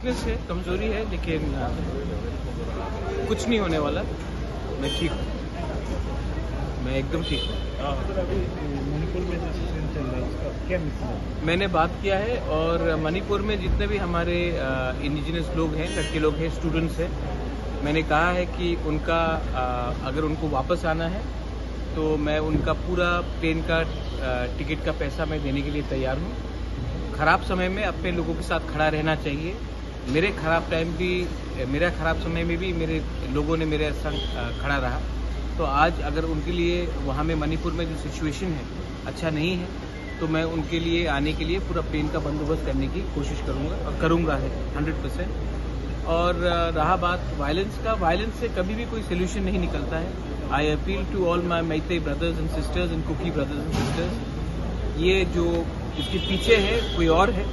Weakness है, कमजोरी है, लेकिन कुछ नहीं होने वाला। मैं ठीक हूँ, मैं एकदम ठीक हूँ। मणिपुर में जो सिचुएशन चल रहा है उसका क्या मिसमैच? मैंने बात किया है और मणिपुर में जितने भी हमारे इंडिजिनस लोग हैं, लड़के लोग हैं, स्टूडेंट्स हैं, मैंने कहा है कि उनका अगर उनको वापस आना है तो मैं उनका पूरा प्लेन का टिकट का पैसा मैं देने के लिए तैयार हूँ। ख़राब समय में अपने लोगों के साथ खड़ा रहना चाहिए। मेरा ख़राब समय में भी मेरे लोगों ने मेरे संग खड़ा रहा। तो आज अगर उनके लिए वहाँ में मणिपुर में जो सिचुएशन है अच्छा नहीं है तो मैं उनके लिए आने के लिए पूरा प्लेन का बंदोबस्त करने की कोशिश करूँगा और करूँगा है 100%। और रहा बात वायलेंस का, वायलेंस से कभी भी कोई सोल्यूशन नहीं निकलता है। I appeal to all my मैते brothers and sisters and Kuki brothers and sisters, ये जो इसके पीछे है कोई और है।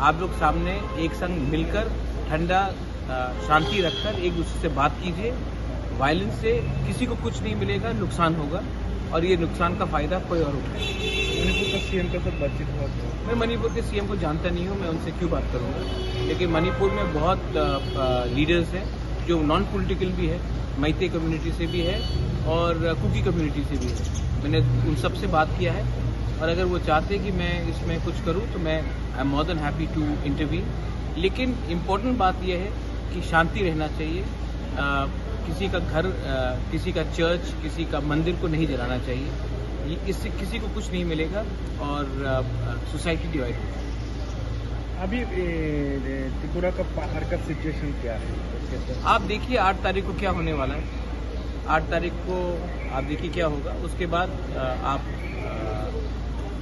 आप लोग सामने एक संग मिलकर ठंडा शांति रखकर एक दूसरे से बात कीजिए। वायलेंस से किसी को कुछ नहीं मिलेगा, नुकसान होगा और ये नुकसान का फायदा कोई और उठाएगा। मणिपुर का सीएम के साथ बातचीत हुआ था? मैं मणिपुर के सीएम को जानता नहीं हूँ, मैं उनसे क्यों बात करूँगा। लेकिन मणिपुर में बहुत लीडर्स हैं जो नॉन पॉलिटिकल भी है, मैते कम्युनिटी से भी है और कुकी कम्युनिटी से भी है। मैंने उन सब से बात किया है और अगर वो चाहते कि मैं इसमें कुछ करूँ तो मैं I am more than happy to intervene. लेकिन इम्पोर्टेंट बात यह है कि शांति रहना चाहिए। किसी का घर, किसी का चर्च, किसी का मंदिर को नहीं जलाना चाहिए। इससे किसी को कुछ नहीं मिलेगा और सोसाइटी डिवाइड होगी। अभी त्रिपुरा का बाहर का सिचुएशन क्या है? आप देखिए 8 तारीख को क्या होने वाला है। 8 तारीख को आप देखिए क्या होगा, उसके बाद आप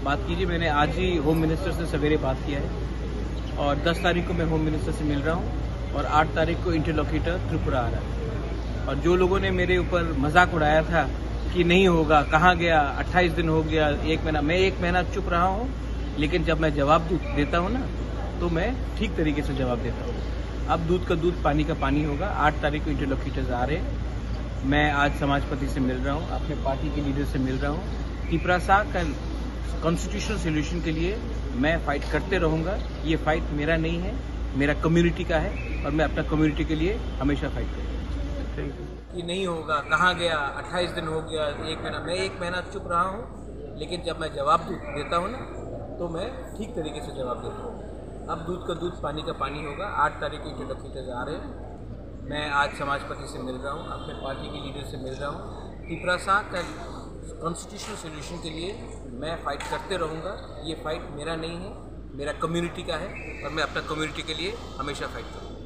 बात कीजिए। मैंने आज ही होम मिनिस्टर से सवेरे बात किया है और 10 तारीख को मैं होम मिनिस्टर से मिल रहा हूँ और 8 तारीख को इंटरलोकेटर त्रिपुरा आ रहा है। और जो लोगों ने मेरे ऊपर मजाक उड़ाया था कि नहीं होगा, कहाँ गया, 28 दिन हो गया, 1 महीना, मैं 1 महीना चुप रहा हूँ। लेकिन जब मैं जवाब देता हूँ ना तो मैं ठीक तरीके से जवाब देता हूँ। अब दूध का दूध, पानी का पानी होगा। 8 तारीख को इंटरलोकेटर्स आ रहे हैं। मैं आज समाजपति से मिल रहा हूँ, अपने पार्टी के लीडर से मिल रहा हूँ। त्रिपुरा का कॉन्स्टिट्यूशनल सोल्यूशन के लिए मैं फाइट करते रहूँगा। ये फाइट मेरा नहीं है, मेरा कम्युनिटी का है और मैं अपना कम्युनिटी के लिए हमेशा फाइट करूँगा। कि नहीं होगा, कहाँ गया, 28 दिन हो गया, 1 महीना, मैं 1 महीना चुप रहा हूँ। लेकिन जब मैं जवाब देता हूँ ना तो मैं ठीक तरीके से जवाब देता हूँ। अब दूध का दूध, पानी का पानी होगा। 8 तारीख को इंटरलोकेटर्स आ रहे हैं। मैं आज समाजपति से मिल रहा हूँ, अपने पार्टी के लीडर से मिल रहा हूँ। त्रिपुरा का कॉन्स्टिट्यूशनल सोल्यूशन के लिए मैं फाइट करते रहूँगा। ये फाइट मेरा नहीं है, मेरा कम्युनिटी का है और मैं अपना कम्युनिटी के लिए हमेशा फाइट करूँगा।